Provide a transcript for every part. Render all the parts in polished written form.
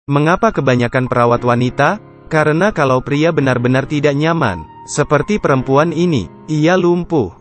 Mengapa kebanyakan perawat wanita? Karena kalau pria benar-benar tidak nyaman, seperti perempuan ini, ia lumpuh.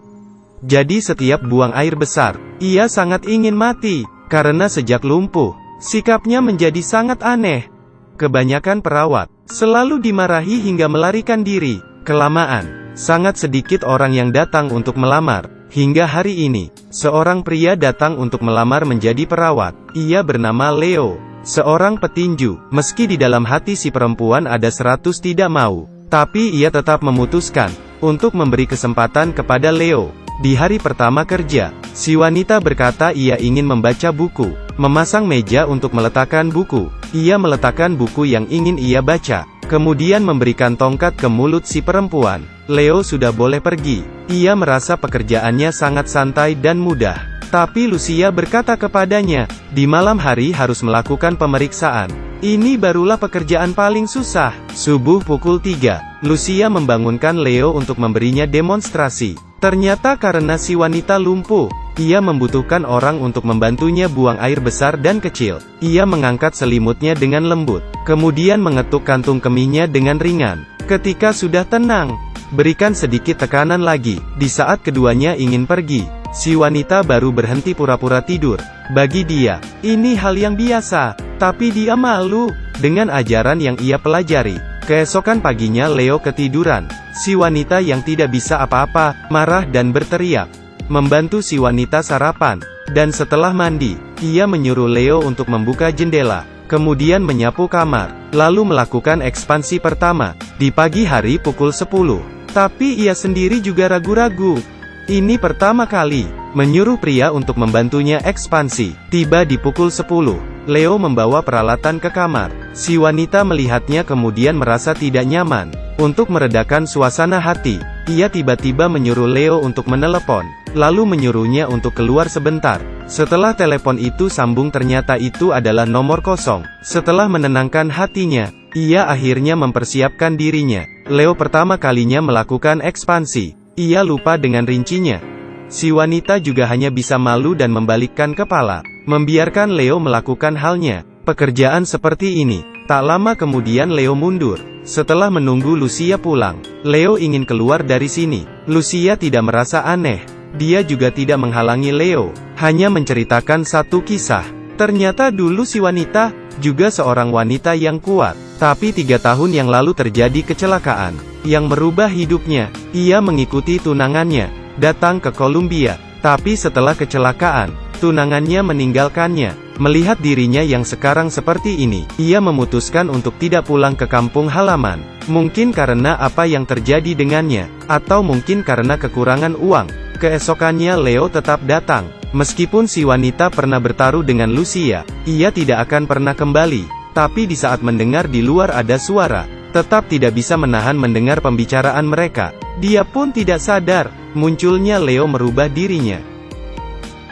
Jadi setiap buang air besar, ia sangat ingin mati, karena sejak lumpuh, sikapnya menjadi sangat aneh. Kebanyakan perawat selalu dimarahi hingga melarikan diri. Kelamaan, sangat sedikit orang yang datang untuk melamar. Hingga hari ini, seorang pria datang untuk melamar menjadi perawat. Ia bernama Leo, seorang petinju. Meski di dalam hati si perempuan ada 100 tidak mau, tapi ia tetap memutuskan untuk memberi kesempatan kepada Leo. Di hari pertama kerja, si wanita berkata ia ingin membaca buku, memasang meja untuk meletakkan buku. Ia meletakkan buku yang ingin ia baca, kemudian memberikan tongkat ke mulut si perempuan. Leo sudah boleh pergi. Ia merasa pekerjaannya sangat santai dan mudah. Tapi Lucia berkata kepadanya, di malam hari harus melakukan pemeriksaan. Ini barulah pekerjaan paling susah. Subuh pukul 3, Lucia membangunkan Leo untuk memberinya demonstrasi. Ternyata karena si wanita lumpuh, ia membutuhkan orang untuk membantunya buang air besar dan kecil. Ia mengangkat selimutnya dengan lembut, kemudian mengetuk kantung kemihnya dengan ringan. Ketika sudah tenang, berikan sedikit tekanan lagi. Di saat keduanya ingin pergi, si wanita baru berhenti pura-pura tidur. Bagi dia, ini hal yang biasa, tapi dia malu dengan ajaran yang ia pelajari. Keesokan paginya Leo ketiduran. Si wanita yang tidak bisa apa-apa, marah dan berteriak. Membantu si wanita sarapan, dan setelah mandi, ia menyuruh Leo untuk membuka jendela, kemudian menyapu kamar, lalu melakukan ekspansi pertama, di pagi hari pukul 10. Tapi ia sendiri juga ragu-ragu. Ini pertama kali, menyuruh pria untuk membantunya ekspansi. Tiba di pukul 10, Leo membawa peralatan ke kamar. Si wanita melihatnya kemudian merasa tidak nyaman. Untuk meredakan suasana hati, ia tiba-tiba menyuruh Leo untuk menelepon, lalu menyuruhnya untuk keluar sebentar. Setelah telepon itu sambung ternyata itu adalah nomor kosong. Setelah menenangkan hatinya, ia akhirnya mempersiapkan dirinya. Leo pertama kalinya melakukan ekspansi. Ia lupa dengan rincinya. Si wanita juga hanya bisa malu dan membalikkan kepala, membiarkan Leo melakukan halnya. Pekerjaan seperti ini. Tak lama kemudian Leo mundur. Setelah menunggu Lucia pulang, Leo ingin keluar dari sini. Lucia tidak merasa aneh. Dia juga tidak menghalangi Leo, hanya menceritakan satu kisah. Ternyata dulu si wanita, juga seorang wanita yang kuat. Tapi 3 tahun yang lalu terjadi kecelakaan, yang merubah hidupnya. Ia mengikuti tunangannya, datang ke Columbia. Tapi setelah kecelakaan, tunangannya meninggalkannya. Melihat dirinya yang sekarang seperti ini, ia memutuskan untuk tidak pulang ke kampung halaman. Mungkin karena apa yang terjadi dengannya, atau mungkin karena kekurangan uang. Keesokannya Leo tetap datang. Meskipun si wanita pernah bertaruh dengan Lucia, ia tidak akan pernah kembali. Tapi di saat mendengar di luar ada suara, tetap tidak bisa menahan mendengar pembicaraan mereka. Dia pun tidak sadar, munculnya Leo merubah dirinya.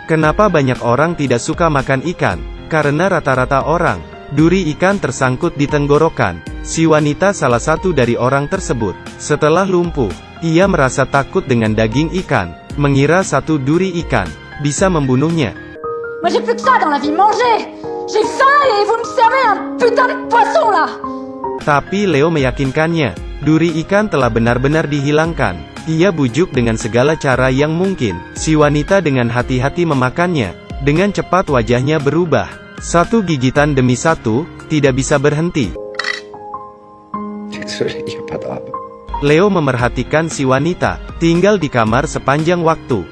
Kenapa banyak orang tidak suka makan ikan? Karena rata-rata orang, duri ikan tersangkut di tenggorokan. Si wanita salah satu dari orang tersebut. Setelah lumpuh, ia merasa takut dengan daging ikan, mengira satu duri ikan bisa membunuhnya. Moi j'ai plus que ça dans la vie, manger. J'ai faim et vous me servez un putain de poisson là. Tapi Leo meyakinkannya, duri ikan telah benar-benar dihilangkan. Ia bujuk dengan segala cara yang mungkin. Si wanita dengan hati-hati memakannya. Dengan cepat wajahnya berubah. Satu gigitan demi satu, tidak bisa berhenti. Leo memerhatikan si wanita, tinggal di kamar sepanjang waktu.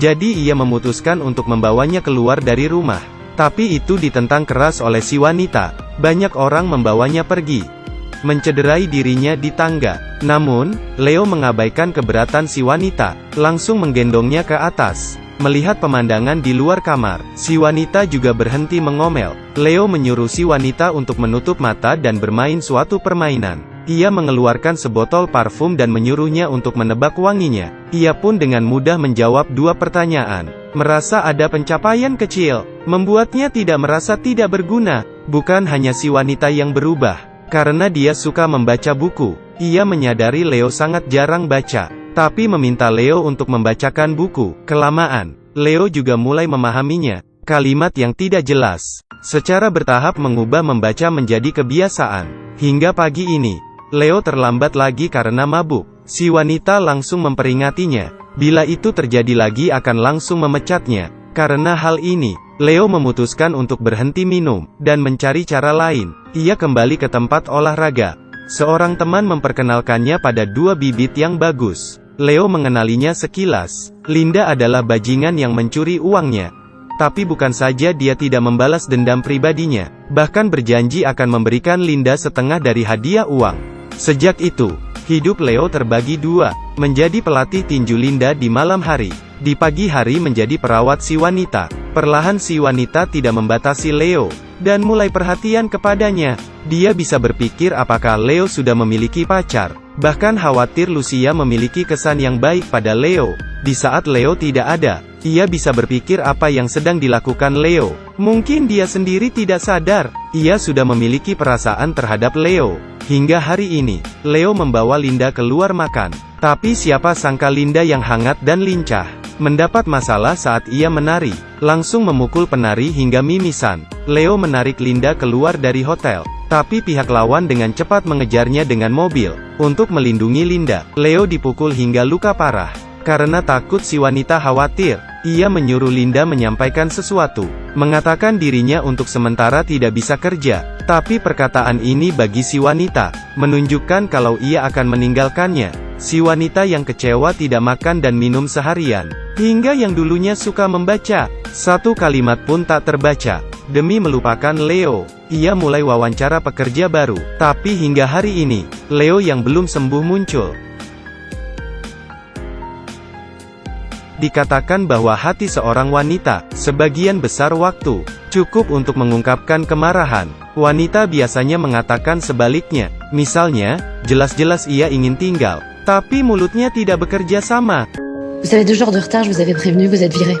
Jadi ia memutuskan untuk membawanya keluar dari rumah. Tapi itu ditentang keras oleh si wanita. Banyak orang membawanya pergi, mencederai dirinya di tangga. Namun, Leo mengabaikan keberatan si wanita, langsung menggendongnya ke atas. Melihat pemandangan di luar kamar, si wanita juga berhenti mengomel. Leo menyuruh si wanita untuk menutup mata dan bermain suatu permainan. Ia mengeluarkan sebotol parfum dan menyuruhnya untuk menebak wanginya. Ia pun dengan mudah menjawab 2 pertanyaan. Merasa ada pencapaian kecil, membuatnya tidak merasa tidak berguna. Bukan hanya si wanita yang berubah, karena dia suka membaca buku. Ia menyadari Leo sangat jarang baca, tapi meminta Leo untuk membacakan buku. Kelamaan, Leo juga mulai memahaminya. Kalimat yang tidak jelas, secara bertahap mengubah membaca menjadi kebiasaan. Hingga pagi ini, Leo terlambat lagi karena mabuk. Si wanita langsung memperingatinya. Bila itu terjadi lagi akan langsung memecatnya. Karena hal ini, Leo memutuskan untuk berhenti minum, dan mencari cara lain. Ia kembali ke tempat olahraga. Seorang teman memperkenalkannya pada dua bibit yang bagus. Leo mengenalinya sekilas. Linda adalah bajingan yang mencuri uangnya. Tapi bukan saja dia tidak membalas dendam pribadinya, bahkan berjanji akan memberikan Linda setengah dari hadiah uang. Sejak itu, hidup Leo terbagi dua, menjadi pelatih tinju Linda di malam hari. Di pagi hari menjadi perawat si wanita. Perlahan si wanita tidak membatasi Leo, dan mulai perhatian kepadanya. Dia bisa berpikir apakah Leo sudah memiliki pacar. Bahkan khawatir Lucia memiliki kesan yang baik pada Leo. Di saat Leo tidak ada, ia bisa berpikir apa yang sedang dilakukan Leo. Mungkin dia sendiri tidak sadar, ia sudah memiliki perasaan terhadap Leo. Hingga hari ini, Leo membawa Linda keluar makan. Tapi siapa sangka Linda yang hangat dan lincah, mendapat masalah saat ia menari, langsung memukul penari hingga mimisan. Leo menarik Linda keluar dari hotel, tapi pihak lawan dengan cepat mengejarnya dengan mobil. Untuk melindungi Linda, Leo dipukul hingga luka parah. Karena takut si wanita khawatir, ia menyuruh Linda menyampaikan sesuatu, mengatakan dirinya untuk sementara tidak bisa kerja. Tapi perkataan ini bagi si wanita, menunjukkan kalau ia akan meninggalkannya. Si wanita yang kecewa tidak makan dan minum seharian, hingga yang dulunya suka membaca, satu kalimat pun tak terbaca. Demi melupakan Leo, ia mulai wawancara pekerja baru. Tapi hingga hari ini, Leo yang belum sembuh muncul. Dikatakan bahwa hati seorang wanita, sebagian besar waktu, cukup untuk mengungkapkan kemarahan. Wanita biasanya mengatakan sebaliknya. Misalnya, jelas-jelas ia ingin tinggal, tapi mulutnya tidak bekerja sama. Vous avez 2 jours de retard, je vous avais prévenu, vous êtes viré.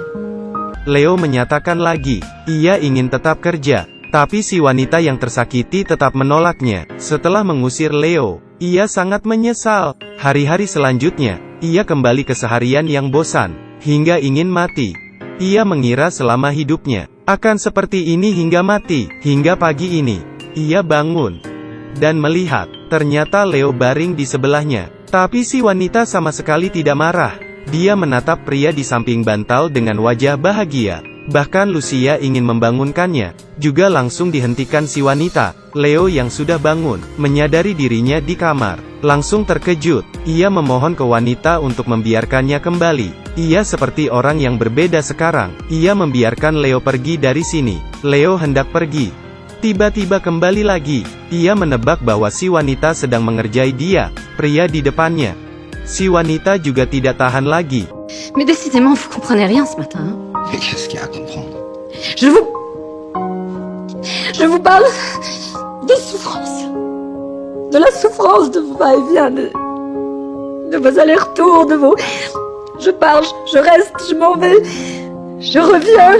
Leo menyatakan lagi, ia ingin tetap kerja. Tapi si wanita yang tersakiti tetap menolaknya. Setelah mengusir Leo, ia sangat menyesal. Hari-hari selanjutnya, ia kembali ke seharian yang bosan, hingga ingin mati. Ia mengira selama hidupnya akan seperti ini hingga mati. Hingga pagi ini, ia bangun dan melihat, ternyata Leo baring di sebelahnya. Tapi si wanita sama sekali tidak marah. Dia menatap pria di samping bantal dengan wajah bahagia. Bahkan Lucia ingin membangunkannya, juga langsung dihentikan si wanita. Leo yang sudah bangun, menyadari dirinya di kamar, langsung terkejut. Ia memohon ke wanita untuk membiarkannya kembali. Ia seperti orang yang berbeda sekarang. Ia membiarkan Leo pergi dari sini. Leo hendak pergi. Tiba-tiba kembali lagi. Ia menebak bahwa si wanita sedang mengerjai dia, pria di depannya. Si wanita juga tidak tahan lagi. Mais décidément, vous comprenez rien ce matin. Hein? Mais qu'est-ce qu'il y a à comprendre? Je vous parle des souffrances. De la souffrance de vos va-et-vient, de vos allers-retours, de vos... Je pars, je reste, je m'en vais, je reviens.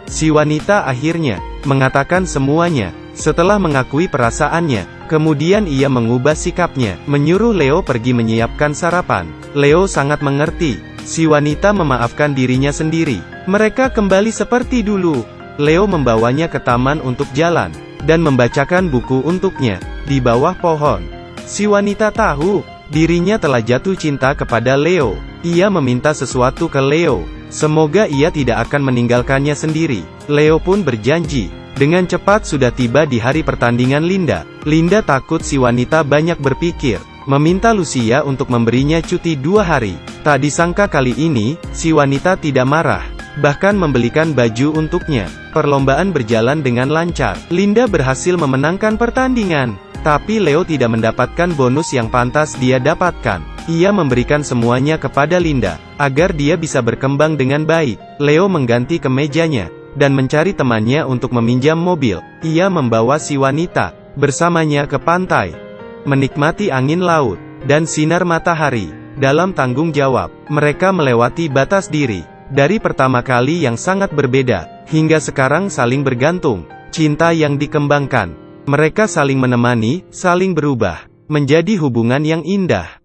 Si wanita akhirnya mengatakan semuanya. Setelah mengakui perasaannya, kemudian ia mengubah sikapnya, menyuruh Leo pergi menyiapkan sarapan. Leo sangat mengerti. Si wanita memaafkan dirinya sendiri. Mereka kembali seperti dulu. Leo membawanya ke taman untuk jalan, dan membacakan buku untuknya, di bawah pohon. Si wanita tahu, dirinya telah jatuh cinta kepada Leo. Ia meminta sesuatu ke Leo. Semoga ia tidak akan meninggalkannya sendiri. Leo pun berjanji. Dengan cepat sudah tiba di hari pertandingan Linda. Linda takut si wanita banyak berpikir, meminta Lucia untuk memberinya cuti 2 hari. Tak disangka kali ini, si wanita tidak marah, bahkan membelikan baju untuknya. Perlombaan berjalan dengan lancar. Linda berhasil memenangkan pertandingan, tapi Leo tidak mendapatkan bonus yang pantas dia dapatkan. Ia memberikan semuanya kepada Linda, agar dia bisa berkembang dengan baik. Leo mengganti kemejanya, dan mencari temannya untuk meminjam mobil. Ia membawa si wanita bersamanya ke pantai, menikmati angin laut dan sinar matahari. Dalam tanggung jawab, mereka melewati batas diri. Dari pertama kali yang sangat berbeda, hingga sekarang saling bergantung. Cinta yang dikembangkan. Mereka saling menemani, saling berubah, menjadi hubungan yang indah.